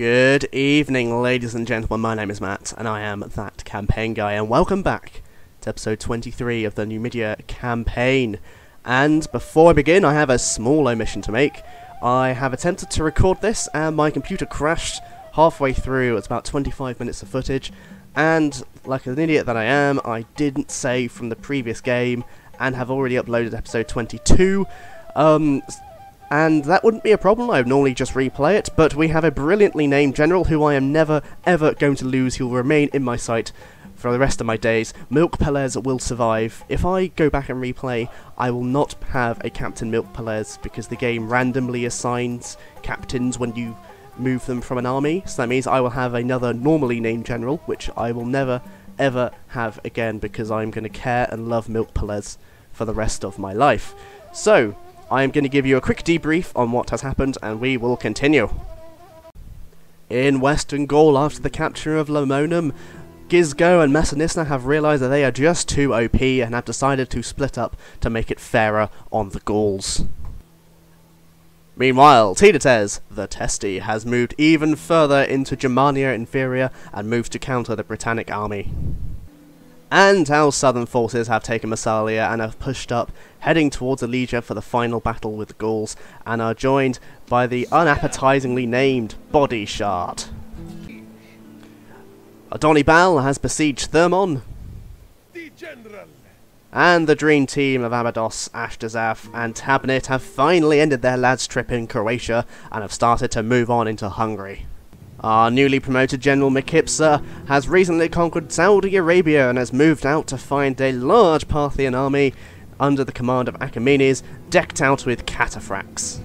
Good evening, ladies and gentlemen. My name is Matt, and I am that campaign guy, and welcome back to episode 23 of the Numidia campaign. And before I begin, I have a small omission to make. I have attempted to record this, and my computer crashed halfway through. It's about 25 minutes of footage, and like an idiot that I am, I didn't save from the previous game, and have already uploaded episode 22. And that wouldn't be a problem. I would normally just replay it, but we have a brilliantly named general who I am never, ever going to lose. He will remain in my sight for the rest of my days. Milk Pelez will survive. If I go back and replay, I will not have a Captain Milk Pelez, because the game randomly assigns captains when you move them from an army. So that means I will have another normally named general, which I will never, ever have again, because I'm going to care and love Milk Pelez for the rest of my life. So I am going to give you a quick debrief on what has happened, and we will continue. In Western Gaul, after the capture of Lamonum, Gizgo and Messinissa have realised that they are just too OP and have decided to split up to make it fairer on the Gauls. Meanwhile, Titates, the Testy, has moved even further into Germania Inferior and moves to counter the Britannic army. And our southern forces have taken Massalia and have pushed up, heading towards Alesia for the final battle with the Gauls, and are joined by the unappetizingly named Body Shard. Adonibal has besieged Thermon, and the dream team of Abydos, Ashtazaf and Tabnit have finally ended their lads' trip in Croatia and have started to move on into Hungary. Our newly promoted General Mekipsa has recently conquered Saudi Arabia and has moved out to find a large Parthian army under the command of Achaemenes, decked out with cataphracts.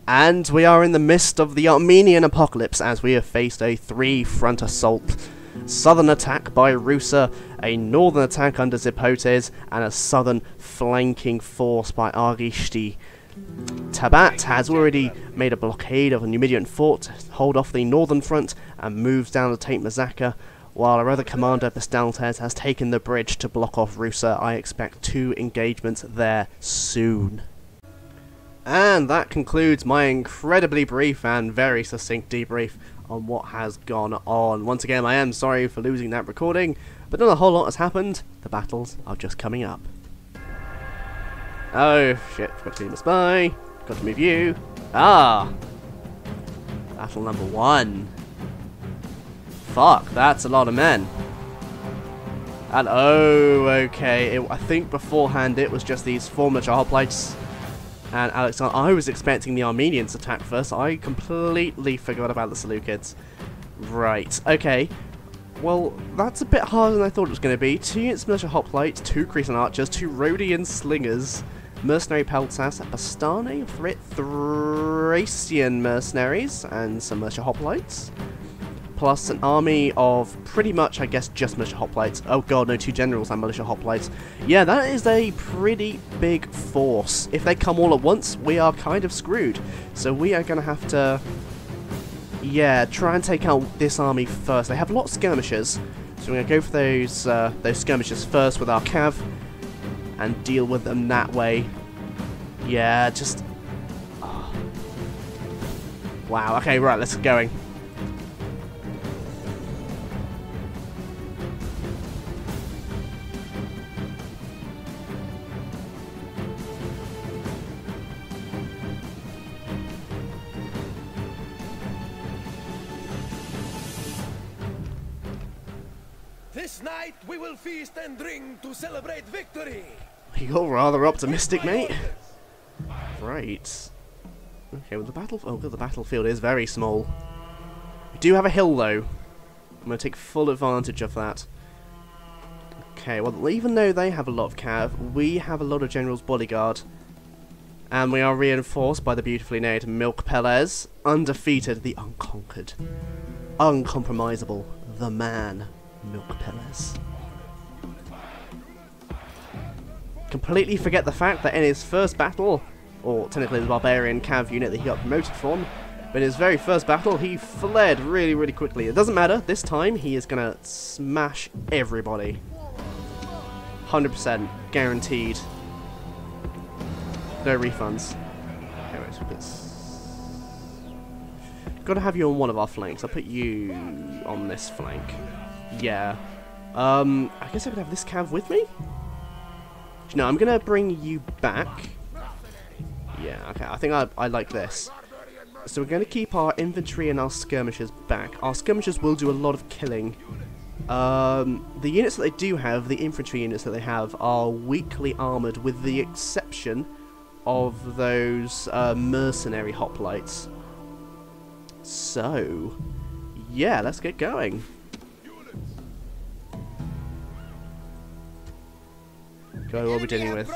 And we are in the midst of the Armenian apocalypse, as we have faced a three-front assault. Southern attack by Rusa, a northern attack under Zipotes, and a southern flanking force by Argishti. Tabat has already made a blockade of a Numidian fort to hold off the northern front and moves down to take Mazaka, while our other commander, Bastaltes, has taken the bridge to block off Rusa. I expect 2 engagements there soon. And that concludes my incredibly brief and very succinct debrief on what has gone on. Once again, I am sorry for losing that recording, but not a whole lot has happened. The battles are just coming up. Oh shit, forgot to move my spy. Got to move you. Ah! Battle number 1. Fuck, that's a lot of men. And oh, okay. I think beforehand it was just these former hoplites and Alexander. I was expecting the Armenians to attack first. I completely forgot about the Seleucids. Right, okay. Well, that's a bit harder than I thought it was going to be. 2 units militia hoplites, 2 Cretan archers, 2 Rhodian slingers, mercenary peltas, Bastane, Thracian mercenaries, and some militia hoplites. Plus an army of pretty much, I guess, just militia hoplites. Oh god, no, 2 generals and militia hoplites. Yeah, that is a pretty big force. If they come all at once, we are kind of screwed. So we are going to have to, yeah, try and take out this army first. They have lots of skirmishers, so we're going to go for those skirmishers first with our cav and deal with them that way. Yeah, just... Oh. Wow, okay, right, let's get going. This night we will feast and drink to celebrate victory. You're rather optimistic, mate. Right. Okay, well the battlefield is very small. We do have a hill though. I'm going to take full advantage of that. Okay, well even though they have a lot of cav, we have a lot of general's bodyguard. And we are reinforced by the beautifully named Milk Pelez, undefeated, the unconquered, uncompromisable, the man, Milk Pelez. Completely forget the fact that in his first battle, or technically the barbarian cav unit that he got promoted from, but in his very first battle he fled really, really quickly. It doesn't matter, this time he is gonna smash everybody. 100% guaranteed. No refunds. Okay, wait, let's got to have you on one of our flanks. I'll put you on this flank. Yeah. I guess I could have this cav with me? No, I'm going to bring you back. Yeah, okay. I think I like this. So we're going to keep our infantry and our skirmishers back. Our skirmishers will do a lot of killing. The units that they do have, the infantry units that they have, are weakly armoured with the exception of those mercenary hoplites. So, yeah, let's get going. Go, what we're dealing with.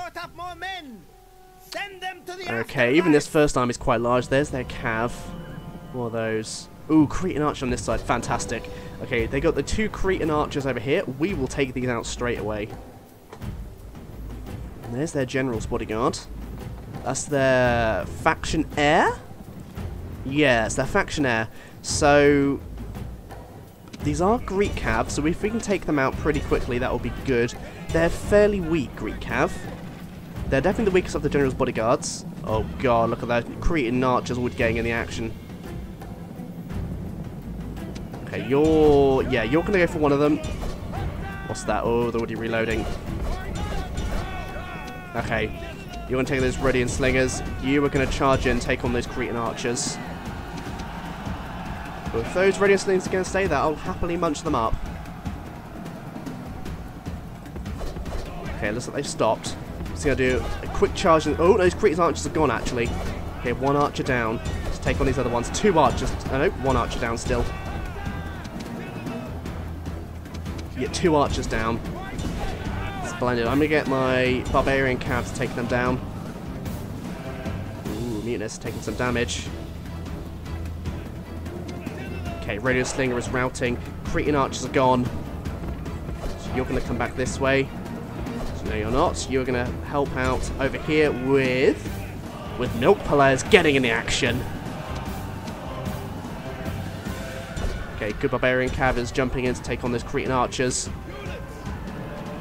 Okay, even this first army is quite large. There's their cav. What are those? Ooh, Cretan archer on this side. Fantastic. Okay, they got the 2 Cretan archers over here. We will take these out straight away. And there's their general's bodyguard. That's their faction heir? Yes, their faction heir. So, these are Greek cav, so if we can take them out pretty quickly, that will be good. They're fairly weak, Greek cav. They're definitely the weakest of the general's bodyguards. Oh god, look at that. Cretan archers would getting in the action. Okay, you're gonna go for one of them. What's that? Oh, they're already reloading. Okay, you're gonna take those Rhodian slingers. You are gonna charge in and take on those Cretan archers. But if those Rhodian slingers are gonna stay there, I'll happily munch them up. Okay, looks like they've stopped. Just gonna do a quick charge. Oh, those Cretan archers are gone actually. Okay, 1 archer down. Let's take on these other ones. 2 archers. Oh no, 1 archer down still. Yeah, 2 archers down. Splendid. I'm gonna get my barbarian cav to take them down. Ooh, Muttines taking some damage. Okay, radio slinger is routing. Cretan archers are gone. So you're gonna come back this way. No, you're not. You're going to help out over here with milk players getting in the action. Okay, good barbarian cav is jumping in to take on those Cretan archers.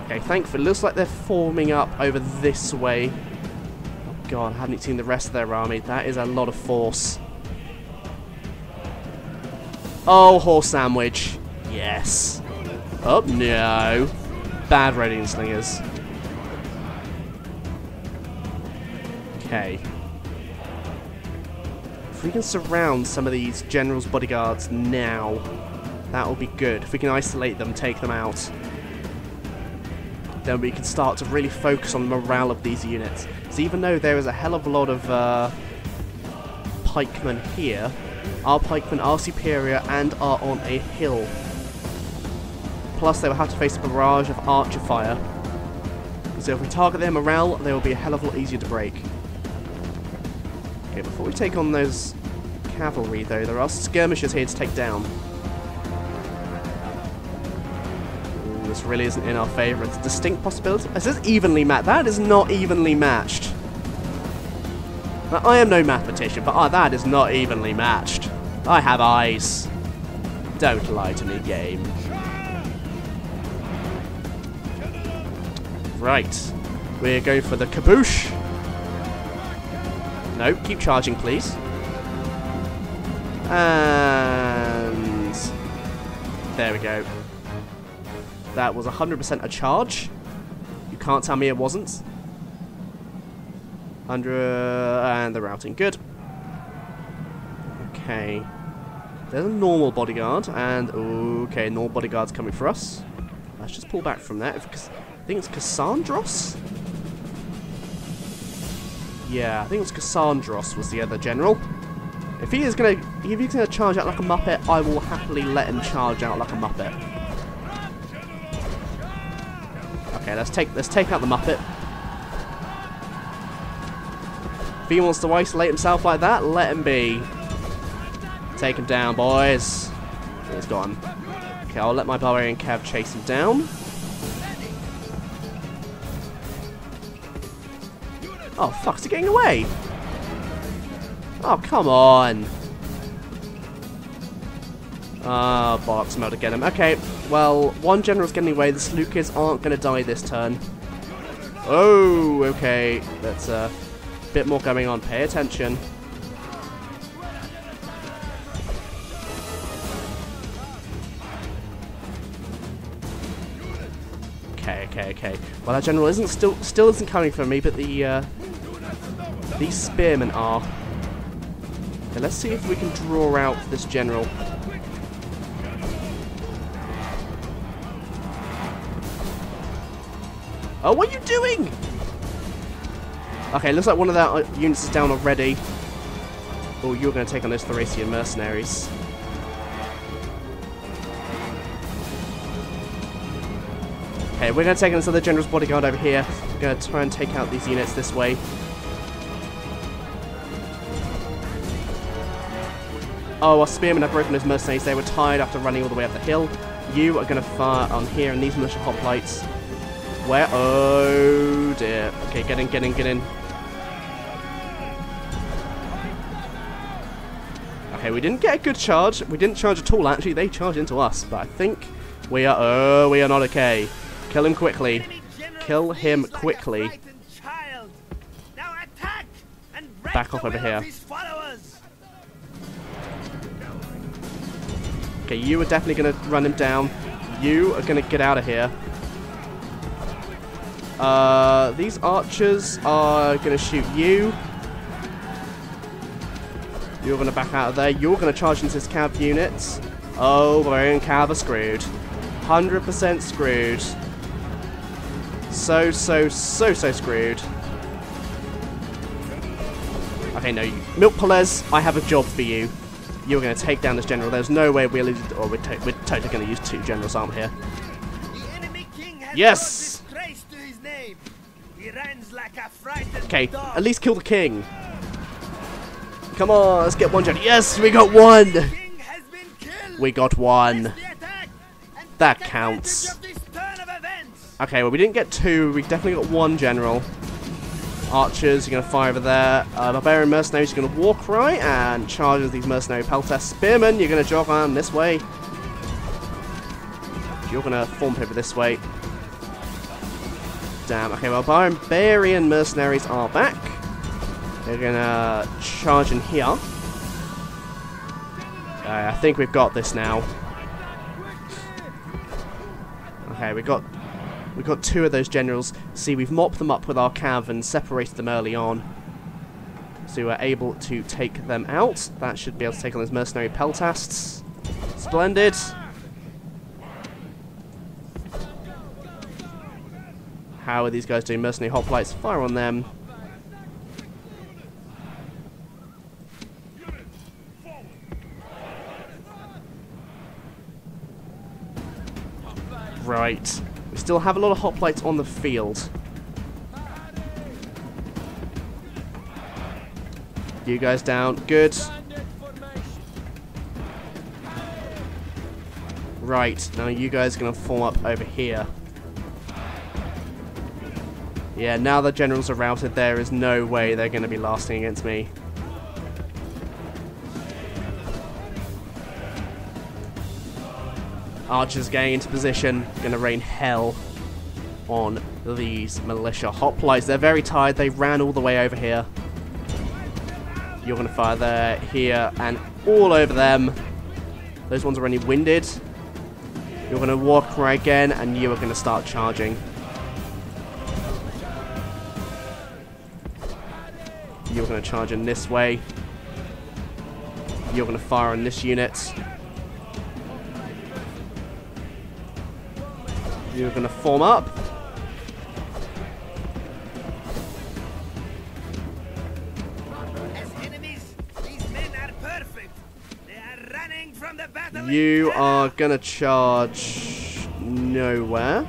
Okay, thankfully, looks like they're forming up over this way. Oh god, I haven't seen the rest of their army. That is a lot of force. Oh, horse sandwich. Yes. Oh, no. Bad Rhodian slingers. Okay. If we can surround some of these generals' bodyguards now, that will be good. If we can isolate them, take them out, then we can start to really focus on the morale of these units. So even though there is a hell of a lot of pikemen here, our pikemen are superior and are on a hill. Plus they will have to face a barrage of archer fire. So if we target their morale, they will be a hell of a lot easier to break. Okay, before we take on those cavalry, though, there are skirmishers here to take down. Ooh, this really isn't in our favour. It's a distinct possibility. This is evenly matched. That is not evenly matched. Now, I am no mathematician, but that is not evenly matched. I have eyes. Don't lie to me, game. Right. We're going for the kaboosh. No, keep charging, please. And there we go. That was 100% a charge. You can't tell me it wasn't. 100 and the routing. Good. Okay. There's a normal bodyguard, and okay, normal bodyguard's coming for us. Let's just pull back from that. I think it's Cassandros. Yeah, I think it was Cassandros was the other general. If he's gonna charge out like a muppet, I will happily let him charge out like a muppet. Okay, let's take out the muppet. If he wants to isolate himself like that, let him be. Take him down, boys. He's gone. Okay, I'll let my barbarian cav chase him down. Oh, fuck, is he getting away? Oh, come on. Oh, bollocks, I'm out to get him. Okay, well, one general's getting away. The Seleucids aren't going to die this turn. Oh, okay. That's a bit more going on. Pay attention. Okay. Well, our general isn't still isn't coming for me, but these spearmen are. Okay, let's see if we can draw out this general. Oh, what are you doing? Okay, looks like one of their units is down already. Oh, you're going to take on those Thracian mercenaries. Okay, we're going to take on this other general's bodyguard over here. We're going to try and take out these units this way. Oh, our spearmen have broken those mercenaries. They were tired after running all the way up the hill. You are going to fire on here and these militia hoplites. Where? Oh dear. Okay, get in. Okay, we didn't get a good charge. We didn't charge at all, actually. They charged into us. But I think we are... Oh, we are not okay. Kill him quickly. Kill him quickly. Back off over here. Okay, you are definitely going to run him down. You are going to get out of here. These archers are going to shoot you. You're going to back out of there. You're going to charge into his cav units. Oh, we're in cav are screwed. 100% screwed. So screwed. Okay, no. Milk Pelez, I have a job for you. You're going to take down this general. There's no way we're losing... Or we're totally going to use 2 generals, aren't we, here? Yes! Okay, at least kill the king. Come on, let's get 1 general. Yes, we got 1! We got 1. That counts. Okay, well, we didn't get 2. We definitely got 1 general. Archers, you're going to fire over there. Barbarian mercenaries, you're going to walk right and charge with these mercenary peltasts. Spearmen, you're going to jog on this way. You're going to form over this way. Damn. Okay, well, barbarian mercenaries are back. They're going to charge in here. I think we've got this now. Okay, we got 2 of those generals. See, we've mopped them up with our cav and separated them early on. So we're able to take them out. That should be able to take on those mercenary peltasts. Splendid. How are these guys doing? Mercenary hoplites. Fire on them. Right. We still have a lot of hoplites on the field. You guys down. Good. Right. Now you guys are going to form up over here. Yeah, now the generals are routed, there is no way they're going to be lasting against me. Archers getting into position, going to rain hell on these militia hoplites. They're very tired, they ran all the way over here. You're going to fire there, here, and all over them. Those ones are only winded. You're going to walk right again, and you are going to start charging. You're going to charge in this way. You're going to fire on this unit. You're going to form up. As enemies, these men are perfect. They are running from the battle. You are going to charge nowhere.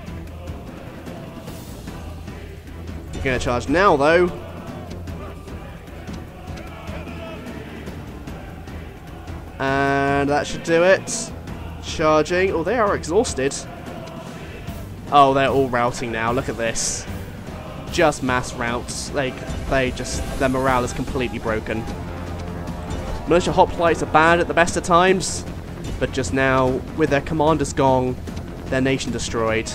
You're going to charge now, though. And that should do it. Charging. Oh, they are exhausted. Oh, they're all routing now. Look at this. Just mass routes. Their morale is completely broken. Militia hoplites are bad at the best of times, but just now, with their commanders gone, their nation destroyed.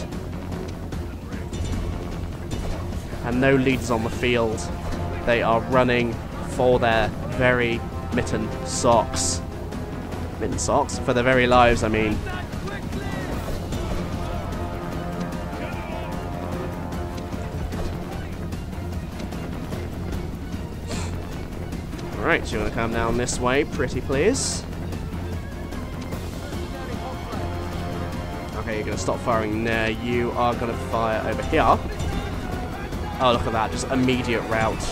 And no leaders on the field. They are running for their very mitten socks. Mitten socks? For their very lives, I mean. Right, so you're going to come down this way, pretty please. Okay, you're going to stop firing there. You are going to fire over here. Oh, look at that. Just immediate route.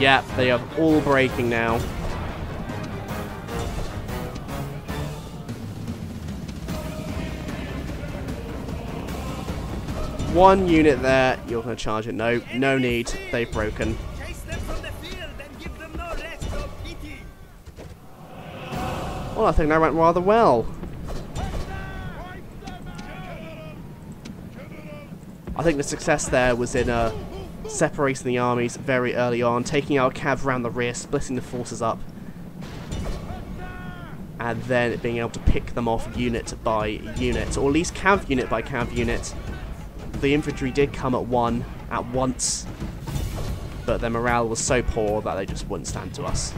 Yep, they are all breaking now. One unit there. You're going to charge it. No, no need. They've broken. Well, I think that went rather well. I think the success there was in separating the armies very early on, taking our cav around the rear, splitting the forces up, and then being able to pick them off unit by unit, or at least cav unit by cav unit. The infantry did come at once, but their morale was so poor that they just wouldn't stand to us.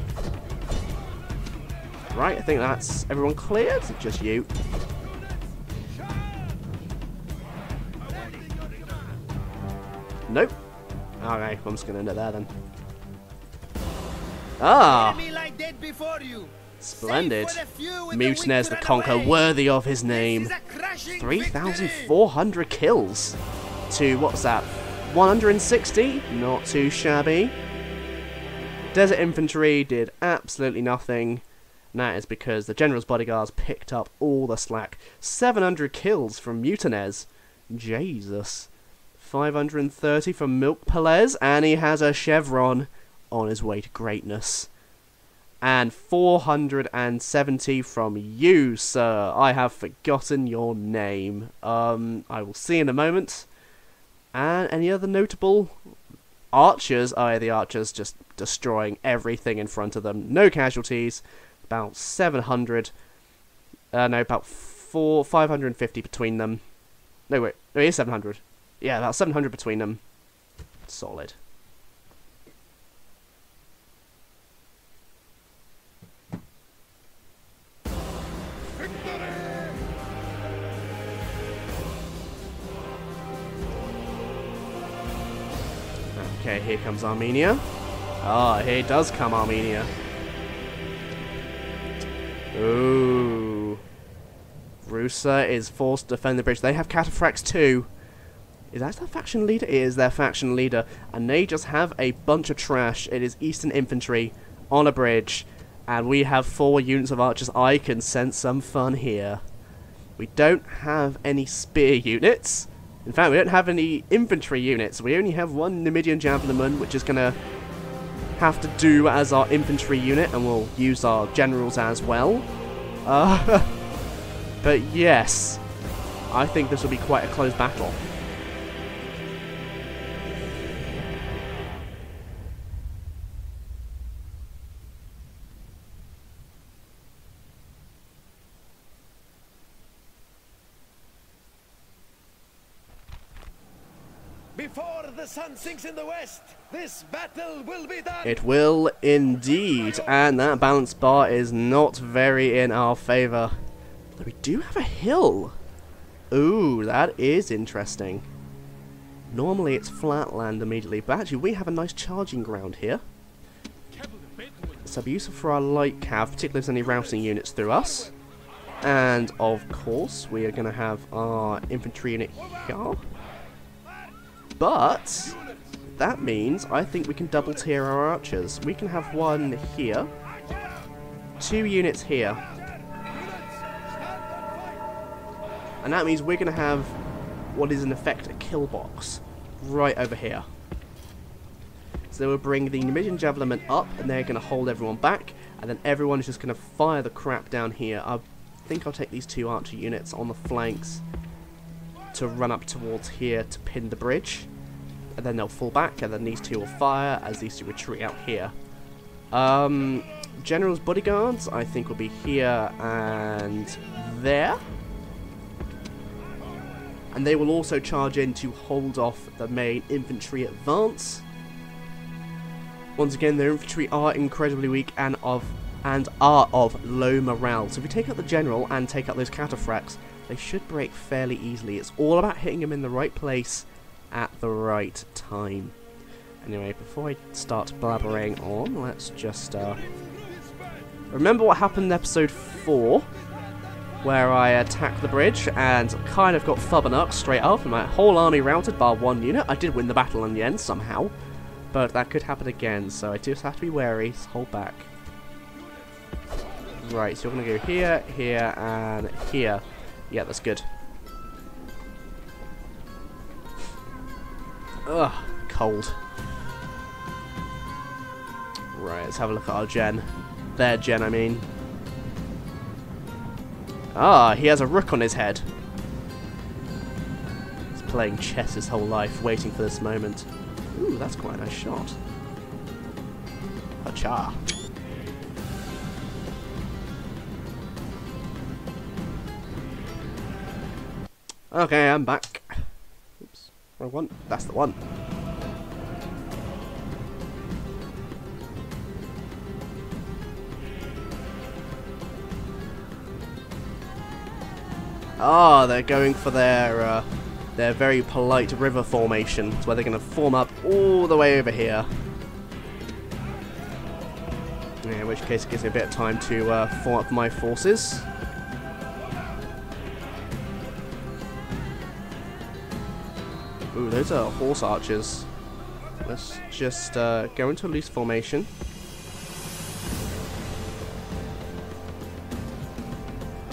Right, I think that's everyone cleared. Just you. Nope. Okay, I'm just gonna end it there then. Ah! Splendid. Muttines the Conqueror, worthy of his name. 3,400 kills to, what was that, 160? Not too shabby. Desert Infantry did absolutely nothing. And that is because the General's Bodyguards picked up all the slack. 700 kills from Muttines. Jesus. 530 from Milk Pelez, and he has a chevron on his way to greatness. And 470 from you, sir. I have forgotten your name. I will see in a moment. And any other notable archers? Oh, yeah, the archers just destroying everything in front of them. No casualties. About 700. No, about 550 between them. No, wait. No, it is 700. Yeah, about 700 between them. Solid. Okay, here comes Armenia. Ah, here does come Armenia. Ooh. Rusa is forced to defend the bridge. They have cataphracts too. Is that their faction leader? It is their faction leader. And they just have a bunch of trash. It is Eastern Infantry on a bridge. And we have 4 units of archers. I can sense some fun here. We don't have any spear units. In fact, we don't have any infantry units. We only have 1 Numidian javelin, which is going to have to do as our infantry unit. And we'll use our generals as well. But yes, I think this will be quite a close battle. Before the sun sinks in the west, this battle will be done. It will indeed, and that balance bar is not very in our favour. Though we do have a hill. Ooh, that is interesting. Normally it's flat land immediately, but actually we have a nice charging ground here. So it'll be useful for our light cav, particularly if there's any routing units through us. And of course, we are going to have our infantry unit here. But that means I think we can double tier our archers. We can have 1 here, 2 units here. And that means we're going to have what is in effect a kill box right over here. So we'll bring the Numidian javelin up, and they're going to hold everyone back, and then everyone is just going to fire the crap down here. I think I'll take these 2 archer units on the flanks to run up towards here to pin the bridge, and then they'll fall back, and then these 2 will fire as these 2 retreat out here. General's bodyguards I think will be here and there, and they will also charge in to hold off the main infantry advance. Once again, their infantry are incredibly weak and are of low morale, so if we take out the general and take out those cataphracts, they should break fairly easily. It's all about hitting them in the right place at the right time. Anyway, before I start blabbering on, let's just remember what happened in episode 4, where I attacked the bridge and kind of got fubbernucked straight up, and my whole army routed bar one unit. I did win the battle in the end somehow, but that could happen again, so I just have to be wary, so hold back. Right, so you're going to go here, here, and here. Yeah, that's good. Ugh, cold. Right, let's have a look at our gen. Their gen, I mean. Ah, he has a rook on his head. He's playing chess his whole life, waiting for this moment. Ooh, that's quite a nice shot. Hacha. Okay, I'm back. Oops, wrong one. That's the one. Ah, they're going for their very polite river formation, where they're going to form up all the way over here. Yeah, in which case it gives me a bit of time to form up my forces. Ooh, those are horse archers. Let's just go into a loose formation.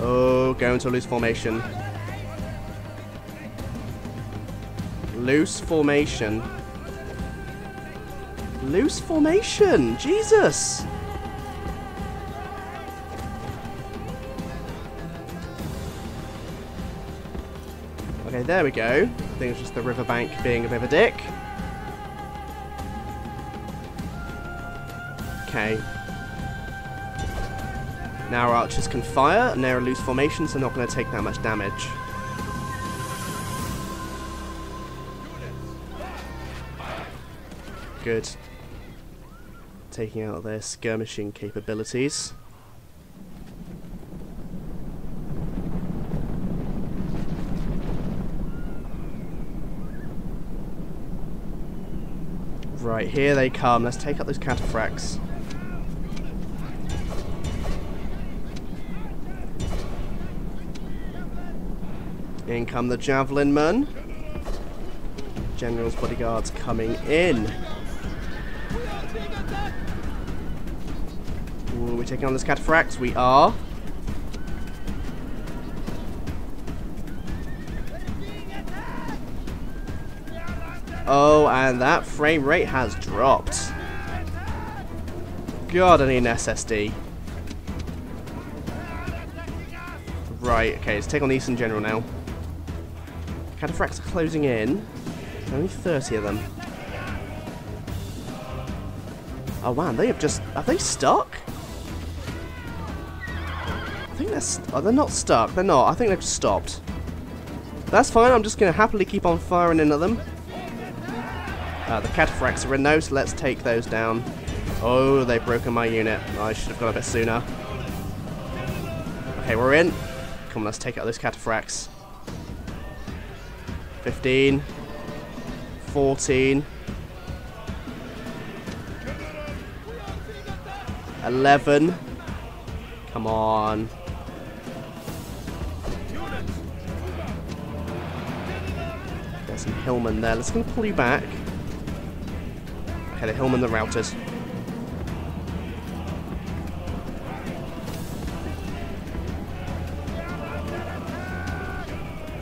Oh, go into a loose formation. Loose formation. Loose formation! Jesus! Okay, there we go. I think it's just the riverbank being a bit of a dick. Okay. Now our archers can fire, and they're a loose formation, so not going to take that much damage. Good. Taking out their skirmishing capabilities. Right, here they come. Let's take out those cataphracts. In come the javelin men. General's bodyguards coming in. Ooh, we're taking on this cataphracts. We are. Oh, and that frame rate has dropped. God, I need an SSD. Right, okay, let's take on the Eastern General now. Cataphracts are closing in. There's only 30 of them. Oh man, they have just... Are they stuck? I think they're... Oh, they're not stuck. They're not. I think they've just stopped. That's fine. I'm just going to happily keep on firing into them. The cataphracts are in those, so let's take those down. Oh, they've broken my unit. I should have gone a bit sooner. Okay, we're in. Come on, let's take out those cataphracts. 15. 14. 11. Come on. There's some hillmen there. Let's go pull you back. Okay, the hillmen, the routers.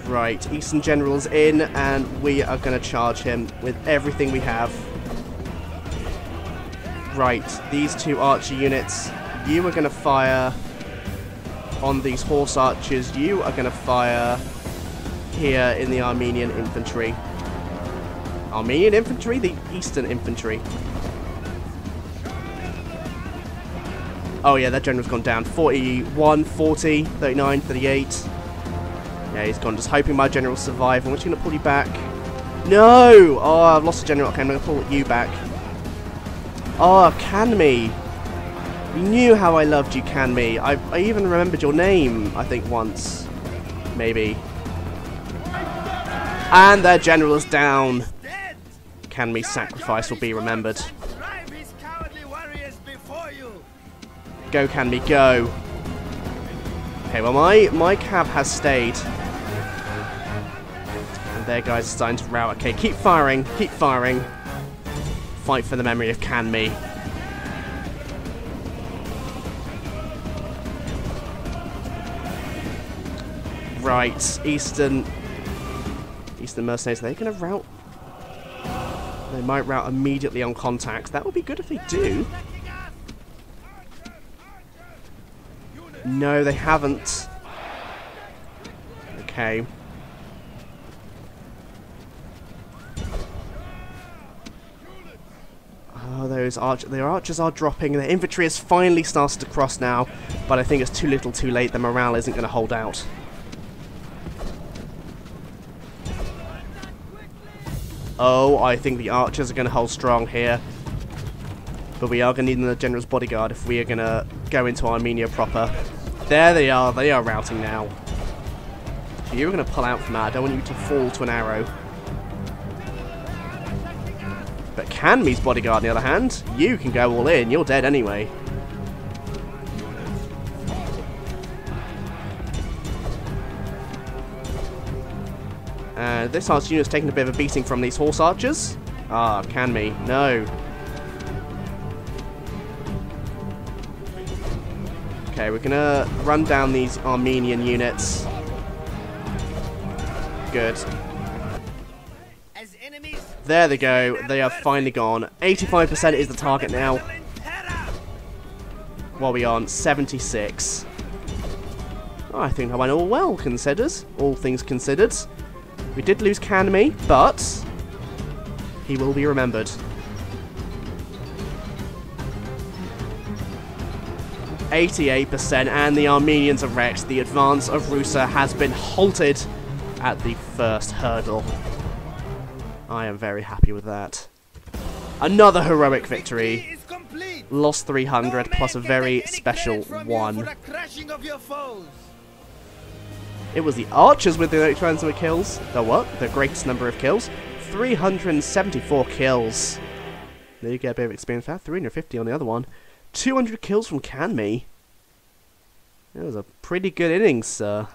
Right, Eastern General's in, and we are going to charge him with everything we have. Right, these two archer units, you are going to fire on these horse archers. You are going to fire here in the Armenian infantry. Armenian infantry? The Eastern infantry. Oh yeah, that general's gone down. 41, 40, 39, 38. Yeah, he's gone. Just hoping my general will survive. I'm just going to pull you back. No! Oh, I've lost a general. Okay, I'm going to pull you back. Oh, Canme. You knew how I loved you, Canme. I even remembered your name, I think, once. Maybe. And their general is down. Canme's sacrifice will be remembered. Drive his cowardly warriors before you. Go, Canme, go. Okay, well, my cav has stayed. And their guys are starting to rout. Okay, keep firing, keep firing. Fight for the memory of Canme. Right, Eastern mercenaries, are they going to rout? They might rout immediately on contact. That would be good if they do. No, they haven't. Okay. Oh, their archers are dropping. Their infantry has finally started to cross now, but I think it's too little too late. The morale isn't going to hold out. Oh, I think the archers are going to hold strong here. But we are going to need the general's bodyguard if we are going to go into Armenia proper. There they are routing now. If you're going to pull out from that, I don't want you to fall to an arrow. But Canme's bodyguard, on the other hand, you can go all in. You're dead anyway. This archer unit's taking a bit of a beating from these horse archers. Ah, Canme, no. Okay, we're gonna run down these Armenian units. Good. There they go. They are finally gone. 85% is the target now. What are we on? 76. Oh, I think that went all well, all things considered. We did lose Canme, but he will be remembered. 88%, and the Armenians are wrecked. The advance of Rusa has been halted at the first hurdle. I am very happy with that. Another heroic victory. Lost 300 plus a very special 1. It was the archers with the most number of kills. The what? The greatest number of kills. 374 kills. There you get a bit of experience for that. 350 on the other one. 200 kills from Canme. That was a pretty good innings, sir.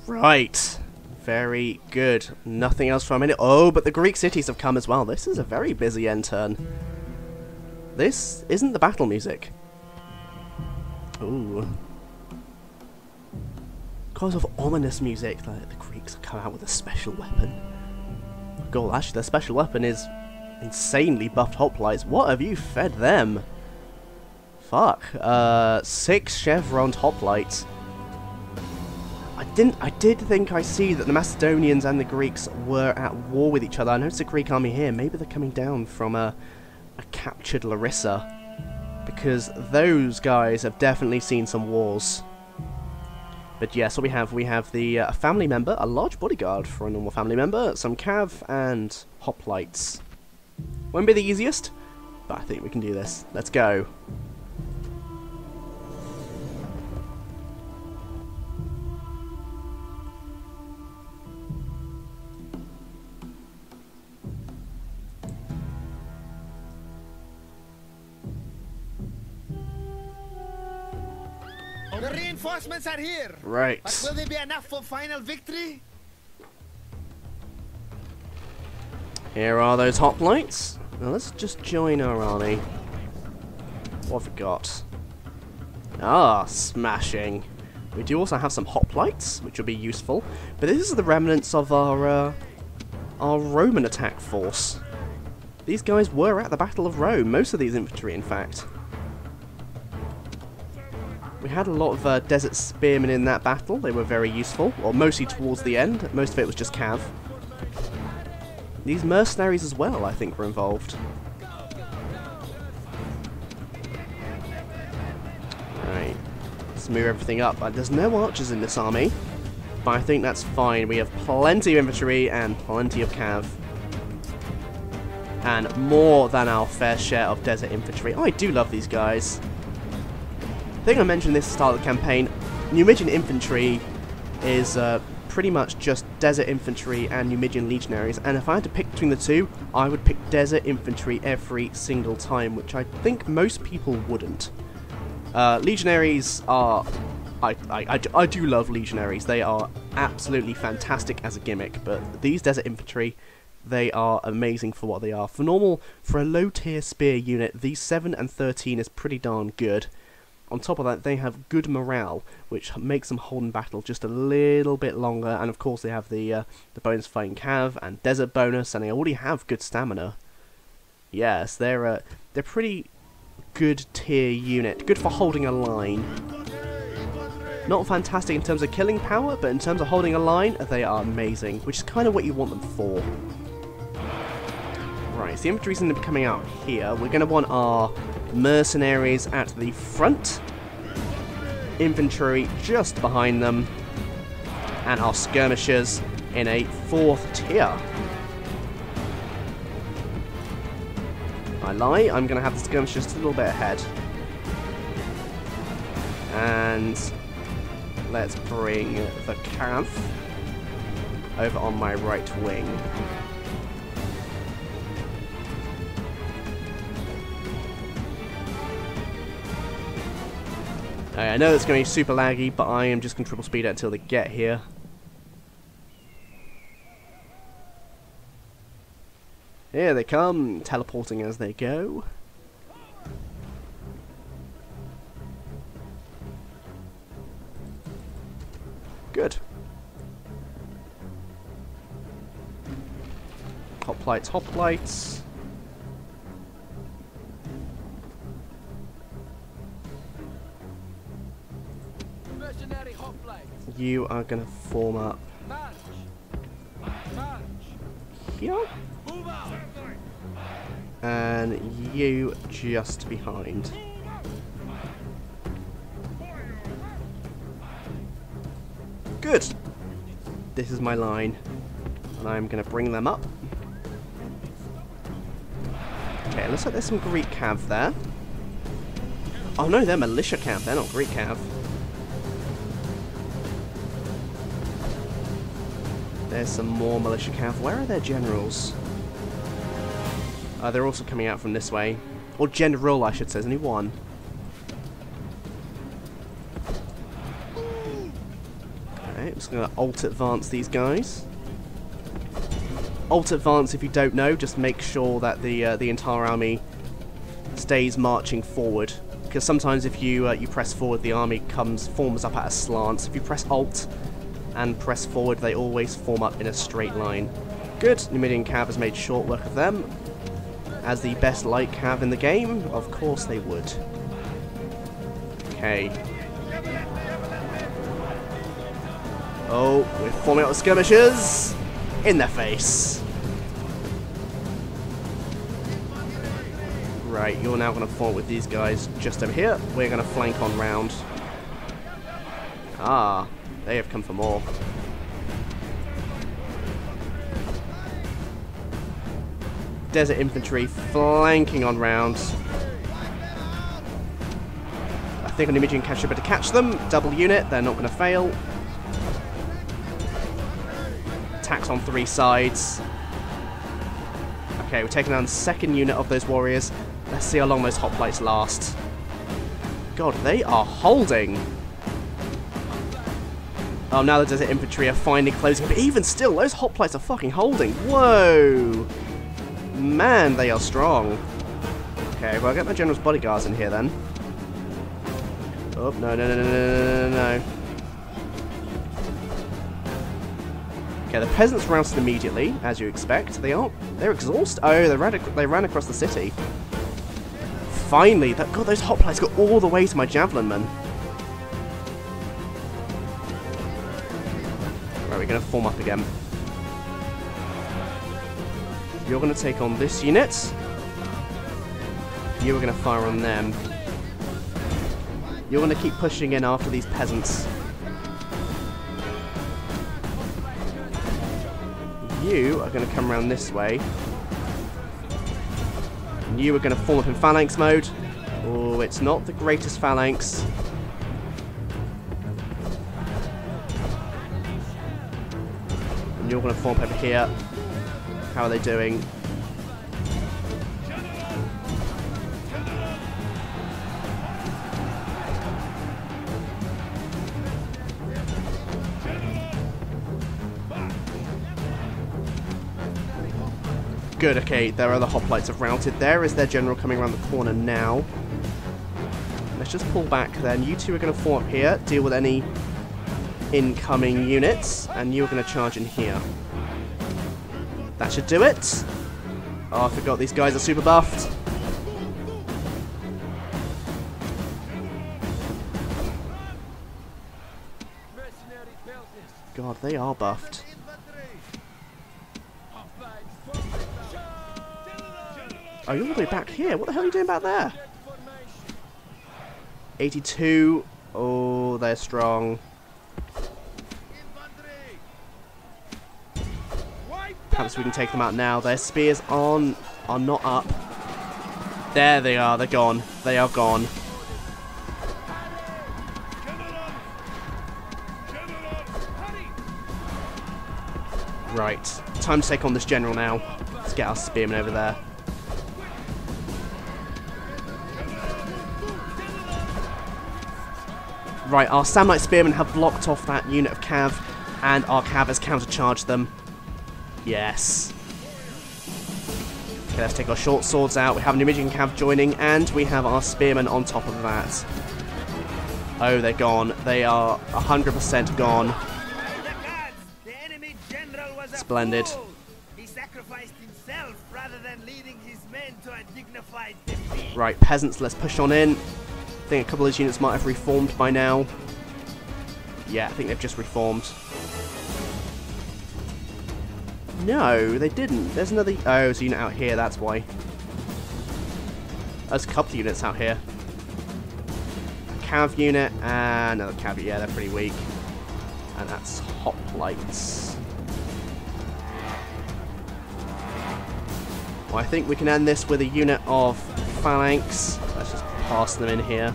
Right. Very good. Nothing else for a minute. Oh, but the Greek cities have come as well. This is a very busy end turn. This isn't the battle music. Ooh. Because of ominous music, the Greeks have come out with a special weapon. God, actually, their special weapon is insanely buffed hoplites. What have you fed them? Fuck. 6 chevron hoplites. I did think I see that the Macedonians and the Greeks were at war with each other. I noticed a Greek army here. Maybe they're coming down from a captured Larissa. Because those guys have definitely seen some wars. But yeah, so we have the a family member, a large bodyguard for a normal family member, some cav and hoplites. Won't be the easiest, but I think we can do this. Let's go. The reinforcements are here. Right. But will they be enough for final victory? Here are those hoplites. Now let's just join our army. What have we got? Ah, smashing. We do also have some hoplites, which will be useful. But this is the remnants of our Roman attack force. These guys were at the Battle of Rome. Most of these infantry, in fact. We had a lot of desert spearmen in that battle. They were very useful, or mostly towards the end. Most of it was just cav. These mercenaries as well, I think, were involved. Right, let's move everything up. There's no archers in this army, but I think that's fine. We have plenty of infantry and plenty of cav. And more than our fair share of desert infantry. Oh, I do love these guys. I think I mentioned this at the start of the campaign. Numidian infantry is pretty much just desert infantry and Numidian legionaries, and if I had to pick between the two, I would pick desert infantry every single time, which I think most people wouldn't. Legionaries are... I do love legionaries. They are absolutely fantastic as a gimmick, but these desert infantry, they are amazing for what they are. For a low tier spear unit, these 7 and 13 is pretty darn good. On top of that, they have good morale, which makes them hold in battle just a little bit longer, and of course they have the bonus fighting cav and desert bonus, and they already have good stamina. Yes, they're pretty good tier unit, good for holding a line. Not fantastic in terms of killing power, but in terms of holding a line, they are amazing, which is kind of what you want them for. Right, so the infantry's going to be coming out here. We're going to want our mercenaries at the front, infantry just behind them, and our skirmishers in a 4th tier. I lie, I'm going to have the skirmishers just a little bit ahead. And let's bring the cav over on my right wing. I know it's going to be super laggy, but I am just going to triple speed it until they get here. Here they come, teleporting as they go. Good. Hoplites, hoplites. Mercenary hoplite. You are going to form up March. March. here. Move out. And you just behind. Good. This is my line, and I'm going to bring them up. Okay, looks like there's some Greek cav there. Oh no, they're militia cav, they're not Greek cav. There's some more militia cav. Where are their generals? They're also coming out from this way. Or general, I should say. There's only one. Okay, I'm just going to alt advance these guys. Alt advance, if you don't know, just make sure that the entire army stays marching forward. Because sometimes if you press forward, the army forms up at a slant. So if you press alt and press forward, they always form up in a straight line. Good. Numidian cav has made short work of them. As the best light cav in the game, of course they would. Okay. Oh, we're forming out the skirmishers. In their face. Right, you're now going to form with these guys just over here. We're going to flank on round. Ah, they have come for more. Desert infantry flanking on round. I think a Numidian cav should be able to catch them. Double unit, they're not going to fail. Attacks on 3 sides. Okay, we're taking down the second unit of those warriors. Let's see how long those hoplites last. God, they are holding. Oh, now the desert infantry are finally closing. But even still, those hoplites are fucking holding. Whoa! Man, they are strong. Okay, well, I'll get my general's bodyguards in here then. Oh, no, no, no, no, no, no, no. Okay, the peasants rousted immediately, as you expect. They're exhausted. Oh, they ran across the city. Finally, God, those hoplites got all the way to my javelin men. Right, we're going to form up again. You're going to take on this unit. You are going to fire on them. You're going to keep pushing in after these peasants. You are going to come around this way. And you are going to form up in phalanx mode. Oh, it's not the greatest phalanx. You're going to form up over here. How are they doing? Good, okay, their other hoplites have routed. There is their general coming around the corner now. Let's just pull back then. You two are going to form up here, deal with any incoming units, and you're going to charge in here. That should do it. Oh, I forgot these guys are super buffed. God, they are buffed. Oh, you're all the way back here. What the hell are you doing back there? 82. Oh, they're strong. Perhaps we can take them out now. Their spears are not up. There they are. They're gone. They are gone. Right. Time to take on this general now. Let's get our spearmen over there. Right, our Samnite Spearmen have blocked off that unit of cav, and our cav has countercharged them. Yes. Okay, let's take our short swords out. We have Numidian cav joining, and we have our spearmen on top of that. Oh, they're gone. They are 100% gone. Splendid. He sacrificed himself rather than leading his men to a dignified defeat. Right, peasants, let's push on in. I think a couple of these units might have reformed by now. Yeah, I think they've just reformed. No, they didn't. There's another... Oh, there's a unit out here, that's why. There's a couple of units out here. A cav unit and another cav. Yeah, they're pretty weak. And that's hoplites. Well, I think we can end this with a unit of phalanx. Let's just pass them in here.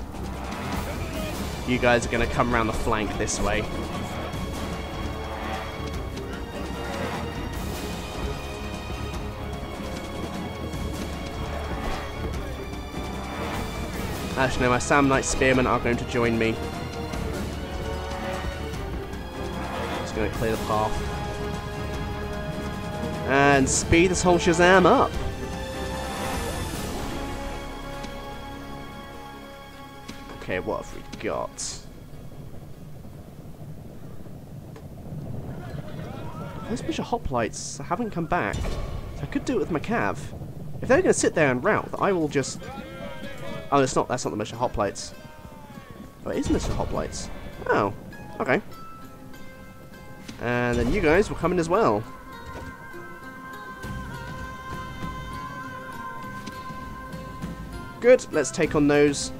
You guys are going to come around the flank this way. Actually, no, my Samnite Spearmen are going to join me. Just going to clear the path. And speed this whole Shazam up. Okay, what have we got? Those bunch of hoplites haven't come back. So I could do it with my cav. If they're going to sit there and rout, I will just... Oh, it's not. That's not the militia hoplites. Oh, it is militia hoplites. Oh, okay. And then you guys will come in as well. Good. Let's take on those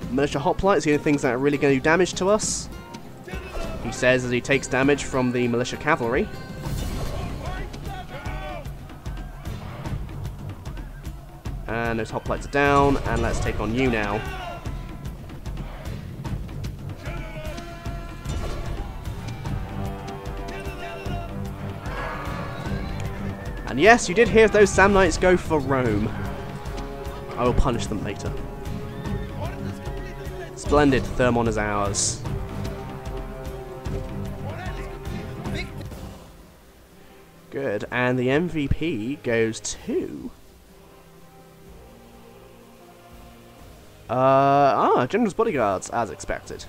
militia hoplites. The only things that are really going to do damage to us. He says as he takes damage from the militia cavalry. And those hoplites are down, and let's take on you now. And yes, you did hear those Samnites go for Rome. I will punish them later. Splendid, Thermon is ours. Good, and the MVP goes to... General's Bodyguards, as expected.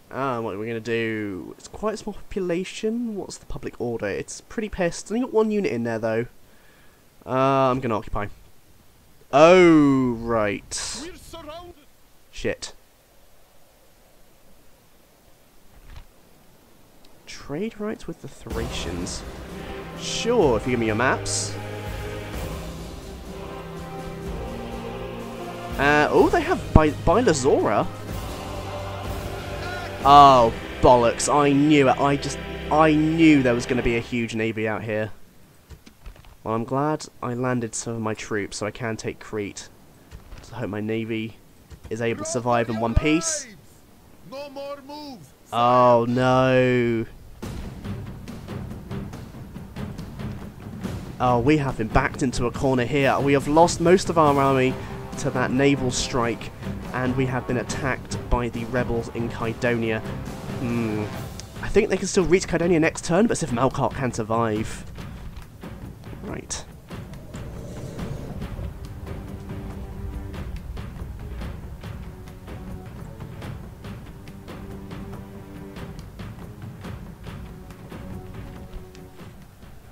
What are we going to do? It's quite a small population. What's the public order? It's pretty pissed. Only got one unit in there, though. I'm going to occupy. Oh, right. Shit. Trade rights with the Thracians. Sure, if you give me your maps. Oh, they have Bilazora. Oh, bollocks. I knew it. I knew there was going to be a huge navy out here. Well, I'm glad I landed some of my troops so I can take Crete. So I hope my navy is able to survive in one piece. No more moves. Oh no. Oh, we have been backed into a corner here. We have lost most of our army to that naval strike, and we have been attacked by the rebels in Kydonia. I think they can still reach Kydonia next turn, but as if Malkart can survive. Right.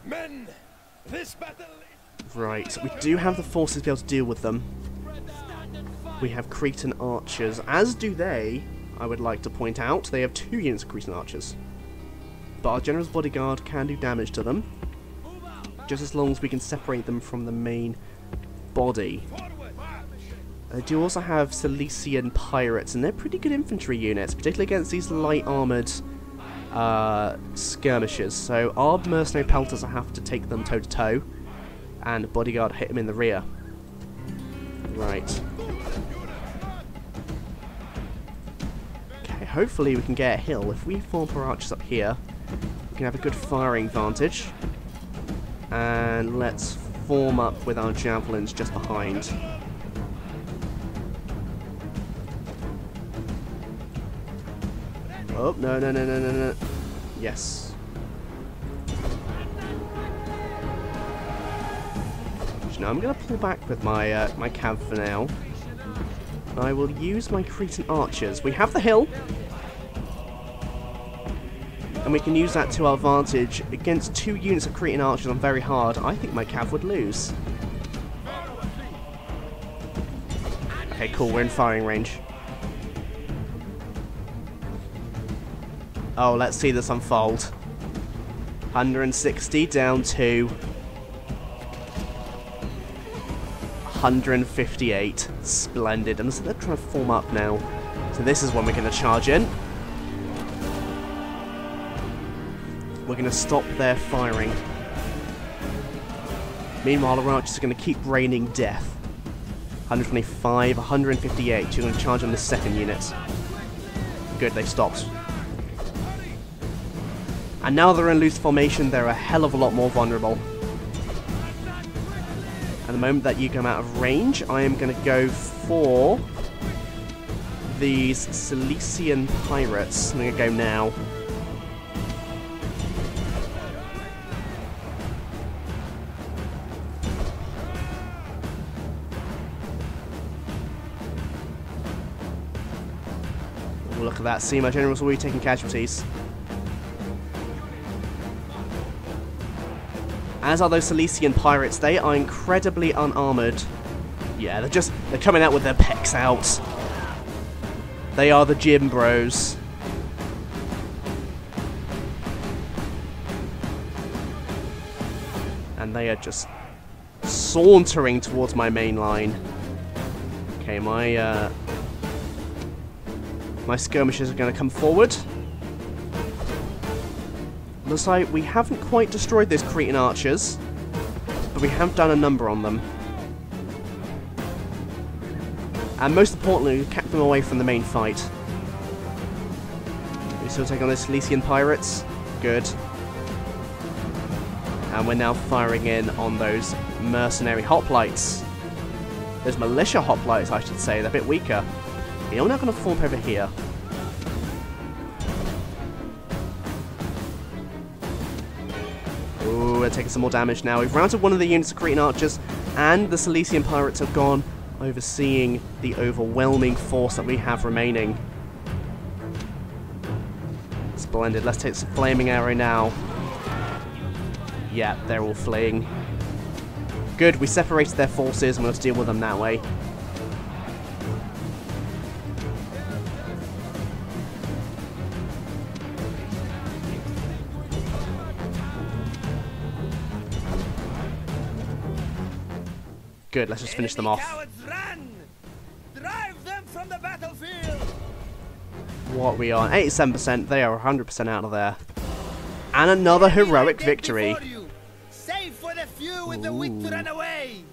Men, this battle. Right, we do have the forces to be able to deal with them. We have Cretan archers, as do they, I would like to point out. They have 2 units of Cretan archers. But our general's bodyguard can do damage to them, just as long as we can separate them from the main body. They do also have Seleucian pirates, and they're pretty good infantry units, particularly against these light armoured skirmishers. So our mercenary pelters will have to take them toe to toe, and the bodyguard hit them in the rear. Right. Okay, hopefully we can get a hill. If we form our archers up here, we can have a good firing advantage. And let's form up with our javelins just behind. Oh, no, no, no, no, no, no. Yes. Now I'm going to pull back with my my cav for now. I will use my Cretan archers. We have the hill, and we can use that to our advantage. Against 2 units of Cretan archers on very hard, I think my cav would lose. Okay, cool, we're in firing range. Oh, let's see this unfold. 160 down to 158. Splendid. And they're trying to form up now. So this is when we're going to charge in. We're going to stop their firing. Meanwhile, our archers are going to keep raining death. 125, 158. You're going to charge on this second unit. Good, they stopped. And now they're in loose formation, they're a hell of a lot more vulnerable. At the moment that you come out of range, I am going to go for these Seleucian pirates. I'm going to go now. Oh, look at that. See, my generals already taking casualties. As are those Seleucian pirates. They are incredibly unarmoured. Yeah, they're coming out with their pecs out. They are the gym bros. And they are just sauntering towards my main line. Okay, my skirmishers are going to come forward. Looks like we haven't quite destroyed those Cretan archers, but we have done a number on them. And most importantly, we've kept them away from the main fight. We still take on those Seleucian pirates. Good. And we're now firing in on those mercenary hoplites. Those militia hoplites, I should say. They're a bit weaker. Okay, we're now going to form over here. Ooh, we're taking some more damage now. We've routed one of the units of Cretan archers, and the Seleucian pirates have gone, overseeing the overwhelming force that we have remaining. Splendid. Let's take some flaming arrow now. Yeah, they're all fleeing. Good, we separated their forces and we'll have to deal with them that way. Good, let's just finish them off. Run! Drive them from the battlefield! What are we on? 87%, they are 100% out of there. And another heroic victory. Save for the few with the wit to run away.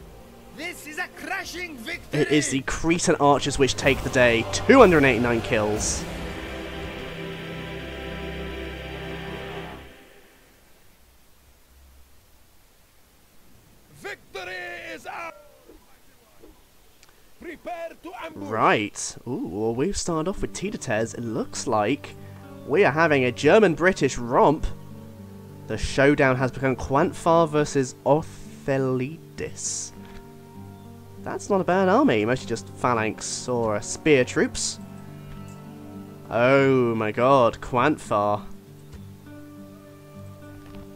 This is a crushing victory. It is the Cretan archers which take the day. 289 kills. Victory is ours. Prepare to ambush. Right. Ooh, well, we've started off with Titates. It looks like we are having a German-British romp. The showdown has become Quantfar versus Orthelidis. That's not a bad army, mostly just phalanx or spear troops. Oh my god, Quantfar.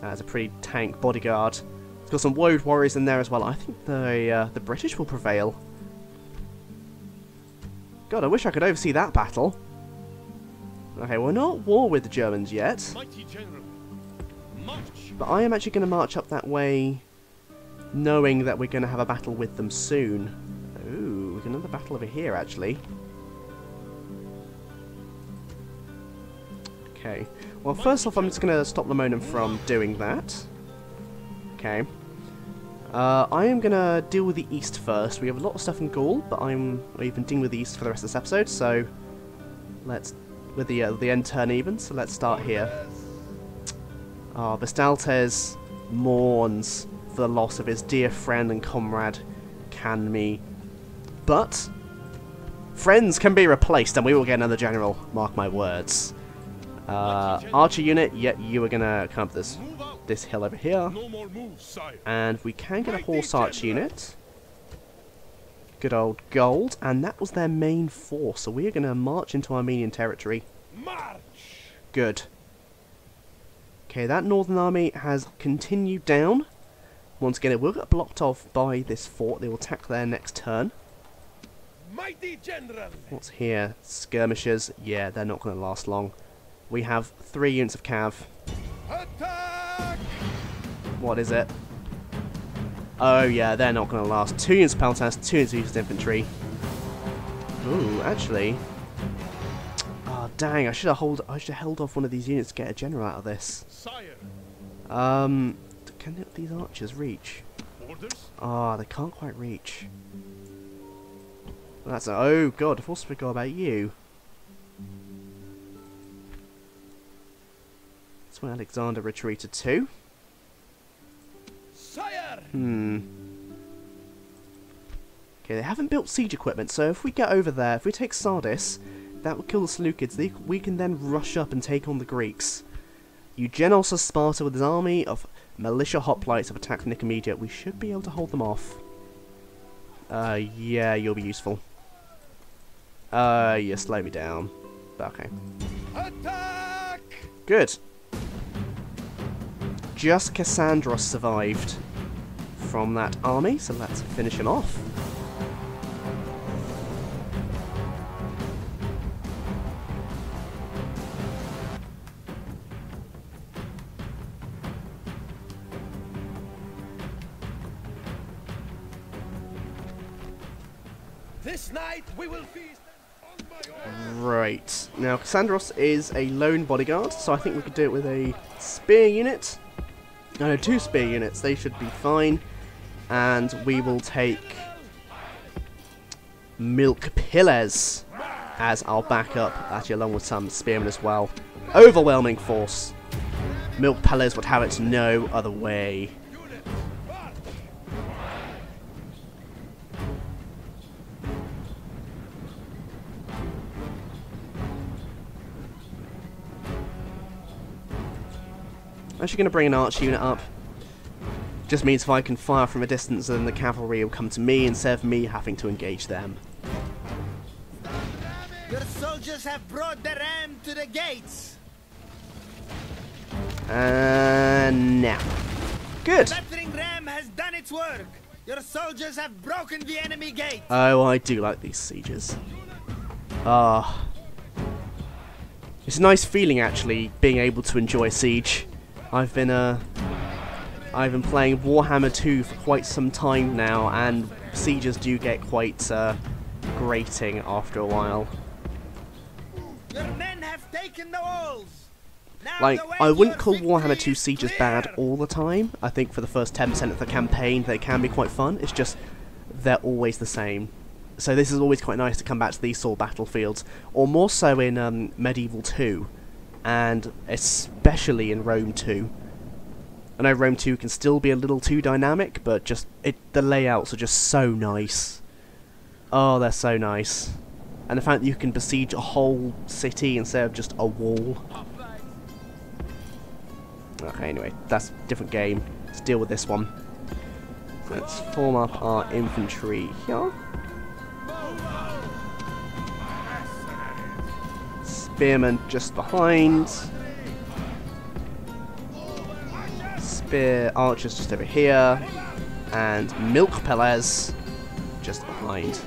That's a pretty tank bodyguard. It's got some woad warriors in there as well. I think the British will prevail. God, I wish I could oversee that battle. Okay, we're not at war with the Germans yet. Mighty general, march. But I am actually going to march up that way, knowing that we're going to have a battle with them soon. Ooh, we've got another battle over here, actually. Okay. Well, first off, I'm just going to stop Lamonium from doing that. Okay. I am going to deal with the east first. We have a lot of stuff in Gaul, but we've been dealing with the east for the rest of this episode, so let's... with the end turn even, so let's start here. Vestaltes mourns for the loss of his dear friend and comrade, Canme. But friends can be replaced, and we will get another general, mark my words. Archer unit, yeah, you are going to come up this hill over here. No more moves, sire. And we can get a horse archer unit. Good old gold, and that was their main force, so we are going to march into Armenian territory. March. Good. Okay, that northern army has continued down. Once again, it will get blocked off by this fort. They will attack their next turn. Mighty general. What's here? Skirmishers. Yeah, they're not going to last long. We have 3 units of cav. Attack. What is it? Oh yeah, they're not going to last. 2 units of peltas, 2 units of used infantry. Ooh, actually... oh, dang, I should have held off one of these units to get a general out of this. Sire. Can these archers reach? Orders. Ah, they can't quite reach. That's oh god, I've also forgot about you. That's where Alexander retreated to. Sire. Okay, they haven't built siege equipment, so if we get over there, if we take Sardis, that will kill the Seleucids. We can then rush up and take on the Greeks. Eugenos of Sparta with his army of militia hoplites have attacked Numidia. We should be able to hold them off. Yeah, you'll be useful. You slow me down. Okay. Attack. Good. Just Cassandros survived from that army, so let's finish him off. This night we will feast on my own. Right. Now, Cassandros is a lone bodyguard, so I think we could do it with a spear unit. No, 2 spear units. They should be fine. And we will take Milk Pillars as our backup, actually along with some spearmen as well. Overwhelming force. Milk Pillars would have it no other way. I'm actually going to bring an arch unit up. Just means if I can fire from a distance, then the cavalry will come to me instead of me having to engage them. Your soldiers have brought the ram to the gates. And now. Good. The battering ram has done its work. Your soldiers have broken the enemy gate. Oh, I do like these sieges. It's a nice feeling actually being able to enjoy siege. I've been playing Warhammer 2 for quite some time now, and sieges do get quite grating after a while. Your men have taken the walls. Now Like, the way I to wouldn't your call victory Warhammer 2 is sieges clear. bad all the time. I think for the first 10% of the campaign they can be quite fun. It's just they're always the same. So this is always quite nice to come back to these sort of battlefields, or more so in Medieval 2, and especially in Rome 2. I know Rome 2 can still be a little too dynamic, but just the layouts are just so nice. Oh, they're so nice. And the fact that you can besiege a whole city instead of just a wall. Okay, anyway, that's a different game. Let's deal with this one. Let's form up our infantry here. Spearmen just behind. Spear archers just over here. And milk pillars just behind.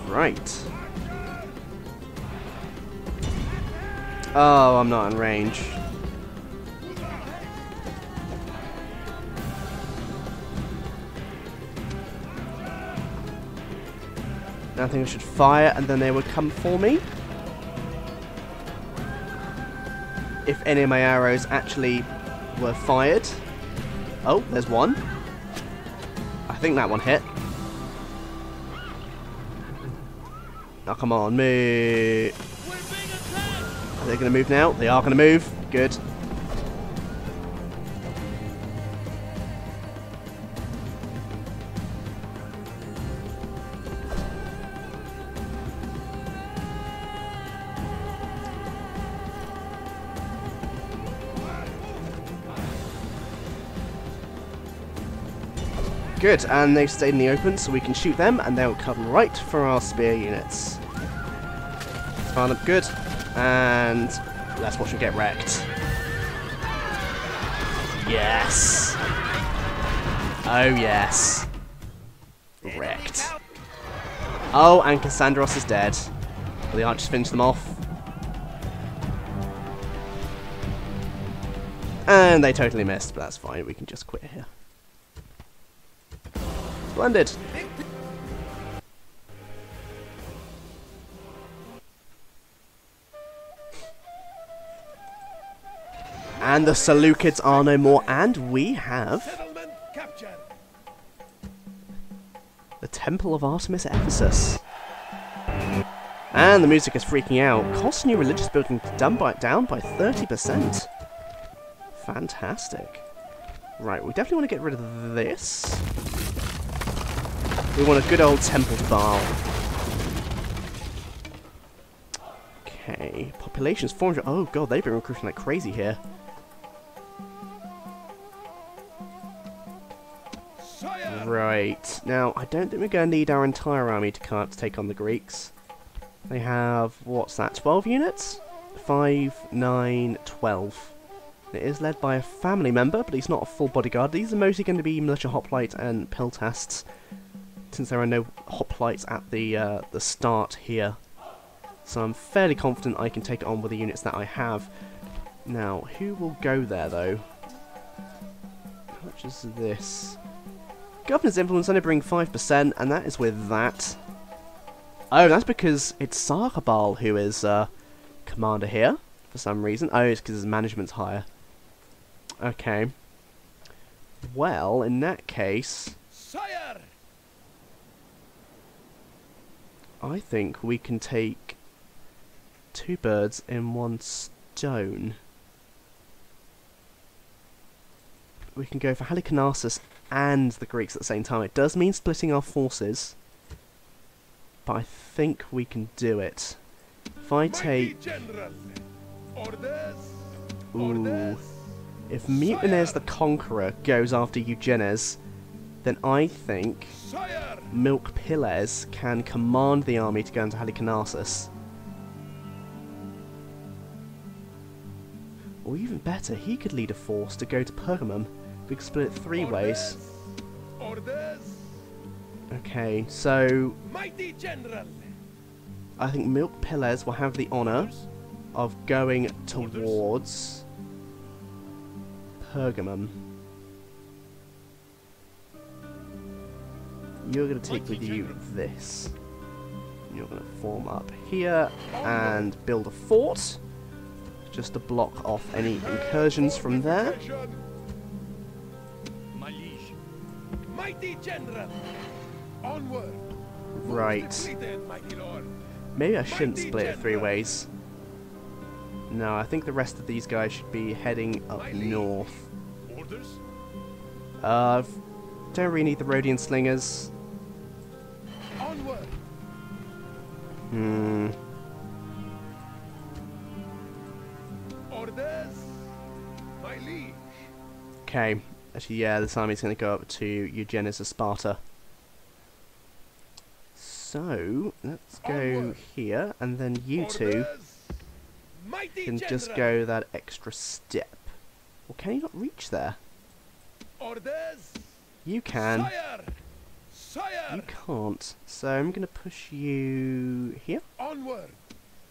Right. Oh, I'm not in range. I think I should fire and then they would come for me. If any of my arrows actually were fired. Oh, there's one. I think that one hit. Oh, come on, move. Are they going to move now? They are going to move. Good. Good, and they've stayed in the open, so we can shoot them, and they'll come right for our spear units. Fire them, good, and let's watch them get wrecked. Yes! Oh yes. Wrecked. Oh, and Cassandros is dead. Well, the archers finished them off. And they totally missed, but that's fine, we can just quit here. Splendid. And the Seleucids are no more, and we have the Temple of Artemis at Ephesus. And the music is freaking out. Cost new religious building down by 30%. Fantastic. Right, we definitely want to get rid of this. We want a good old temple to Baal. Okay, population's 400. Oh god, they've been recruiting like crazy here. Right, now I don't think we're going to need our entire army to take on the Greeks. They have, what's that, 12 units? 5, 9, 12. It is led by a family member, but he's not a full bodyguard. These are mostly going to be militia hoplite and peltasts, since there are no hoplites at the start here. So I'm fairly confident I can take it on with the units that I have. Now, who will go there, though? How much is this? Governor's influence only bring 5%, and that is with that. Oh, that's because it's Sarabal who is commander here, for some reason. Oh, it's because his management's higher. Okay. Well, in that case... Sire! I think we can take 2 birds in 1 stone. We can go for Halicarnassus and the Greeks at the same time. It does mean splitting our forces, but I think we can do it. If I take... Ooh. If Muttines the Conqueror goes after Eugenes, then I think Milk Piles can command the army to go into Halicarnassus. Or even better, he could lead a force to go to Pergamum. We could split it 3 ways. Okay, so I think Milk Piles will have the honour of going towards Pergamum. You're going to take with you this. You're going to form up here and build a fort, just to block off any incursions from there. My liege. Mighty general, onward. Right. Completed, mighty lord. Maybe I shouldn't split it 3 ways. No, I think the rest of these guys should be heading up north. Orders? Don't really need the Rhodian slingers. Onward. Orders, my liege. Okay. Actually, yeah, this army's going to go up to Eugenius of Sparta. So, let's go Onward. here, and then you two Orders, mighty can just general. go that extra step. Or can you not reach there? Orders, You can. sire, sire. You can't. So I'm going to push you here, Onward,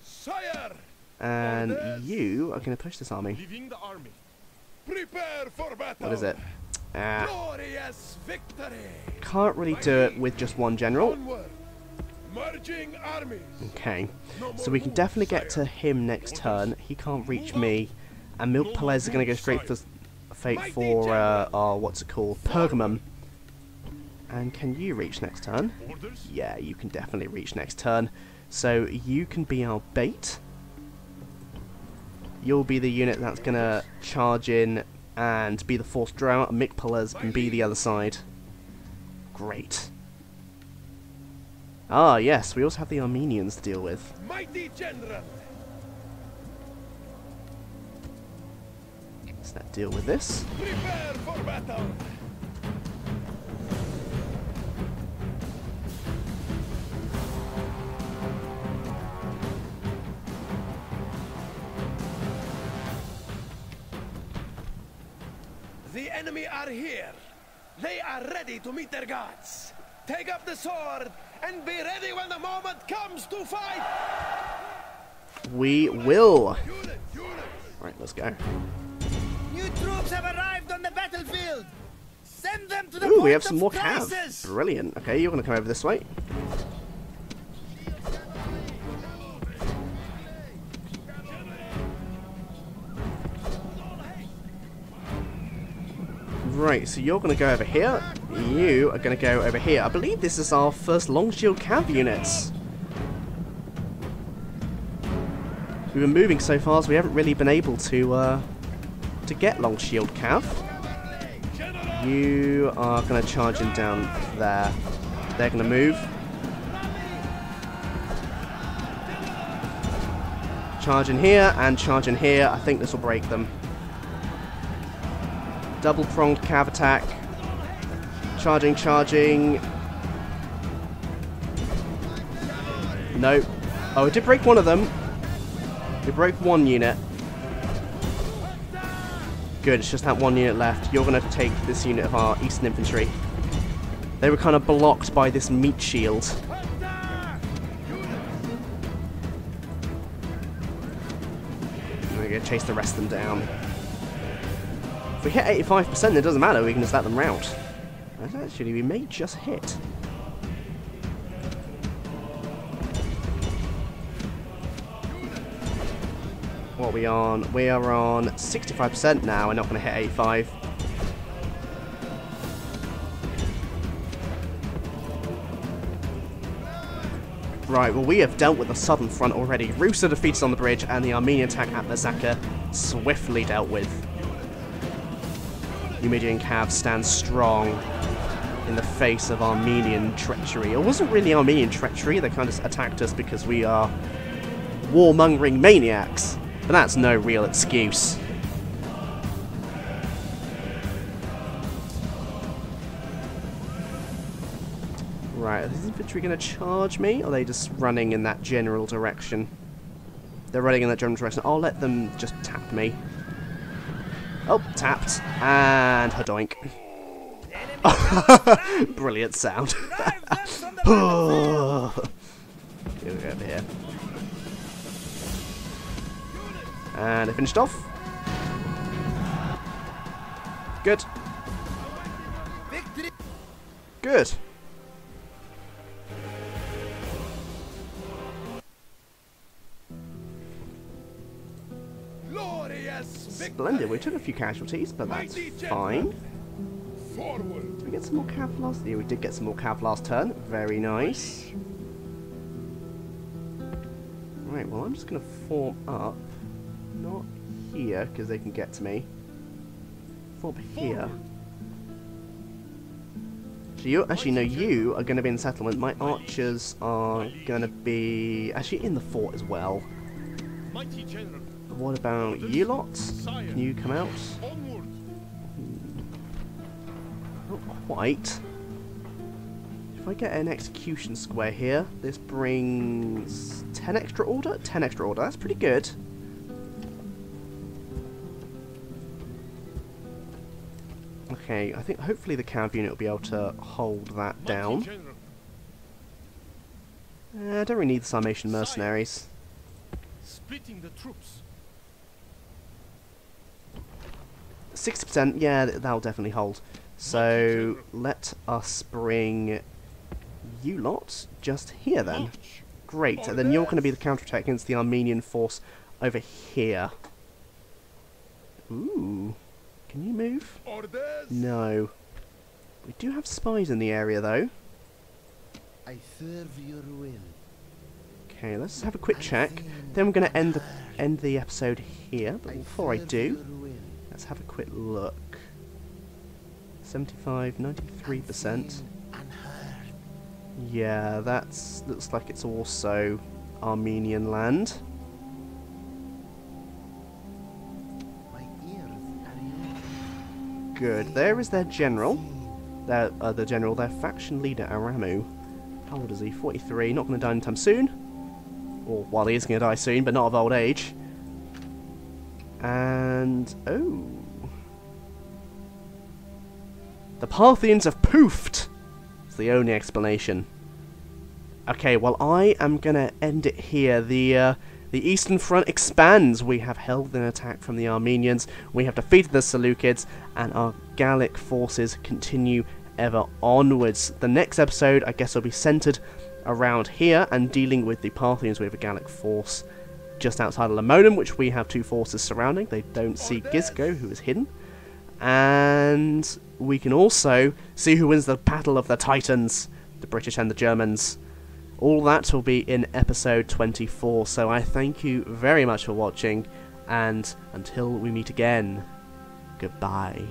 sire. and Orders. you are going to push this army. Leaving the army. Prepare for battle. What is it? Glorious victory. Can't really do it with just one general. Onward, merging armies. Okay, No so more we can moves, definitely get sire. to him next turn. He can't reach me, and Milk Pelez are going to go straight for fate for what's it called, Pergamum. And can you reach next turn? Orders? Yeah, you can definitely reach next turn. So you can be our bait. You'll be the unit that's going to charge in and be the forced draw, and Mick Pelez can be the other side. Great. Ah, yes, we also have the Armenians to deal with. Mighty general. Let's not deal with this. Prepare for battle. The enemy are here. They are ready to meet their gods. Take up the sword and be ready when the moment comes to fight. We will. Unit, unit. Right, let's go. New troops have arrived on the battlefield. Send them to the Ooh, we point have some of more crisis. cav. Brilliant. Okay, you're going to come over this way. Right, so you're going to go over here. You are going to go over here. I believe this is our first long shield cav units. We've been moving so fast, we haven't really been able to get long shield cav. You are going to charge him down there. They're going to move. Charge in here and charge in here. I think this will break them. Double pronged cav attack. Charging, charging. No. Oh, it did break one of them. It broke one unit. Good, it's just that one unit left. You're going to take this unit of our Eastern Infantry. They were kind of blocked by this meat shield. We're going to chase the rest of them down. If we hit 85%, it doesn't matter, we can just let them rout. And actually, we may just hit. What are we on? We are on 65% now, we're not going to hit 85. Right, well we have dealt with the southern front already. Rus are defeated on the bridge, and the Armenian attack at Mazaka swiftly dealt with. Numidian cav stands strong in the face of Armenian treachery. It wasn't really Armenian treachery, they kind of attacked us because we are warmongering maniacs. But that's no real excuse. Right, are these infantry going to charge me, or are they just running in that general direction? They're running in that general direction. I'll let them just tap me. Oh, tapped. And hadoink. Brilliant sound. Drive them from the battlefield. Here we go over here. And I finished off. Good. Victory. Good. Splendid. We took a few casualties, but that's fine. Forward. Did we get some more cav last? Yeah, we did get some more cav last turn. Very nice. Right, well, I'm just going to form up. Not here, because they can get to me. Form up here. So you actually, no, you are going to be in settlement. My archers are going to be actually in the fort as well. Mighty general. What about you lot? Can you come out? Onward. Not quite. If I get an execution square here, this brings 10 extra order? 10 extra order, that's pretty good. Okay, I think hopefully the cav unit will be able to hold that down. I don't really need the Sarmatian mercenaries. Splitting the troops. 60%, yeah, that'll definitely hold. So, let us bring you lot just here then. Great, and then you're going to be the counterattack against the Armenian force over here. Ooh. Can you move? Orders. No. We do have spies in the area though. I serve your will. Okay, let's have a quick check. Then we're going to end the episode here. But before I do, let's have a quick look. 75, 93%. Yeah, that's looks like it's also Armenian land. Good. There is their general. Their faction leader Aramu. How old is he? 43. Not going to die anytime soon. Or, well, he is going to die soon, but not of old age. And oh, the Parthians have poofed. It's the only explanation. Okay, well, I am going to end it here. The Eastern Front expands. We have held an attack from the Armenians. We have defeated the Seleucids, and our Gallic forces continue ever onwards. The next episode, I guess, will be centered around here and dealing with the Parthians. We have a Gallic force just outside of Lamonum, which we have two forces surrounding. They don't see Gisco, who is hidden. And we can also see who wins the Battle of the Titans, the British and the Germans. All that will be in episode 24, so I thank you very much for watching, and until we meet again, goodbye.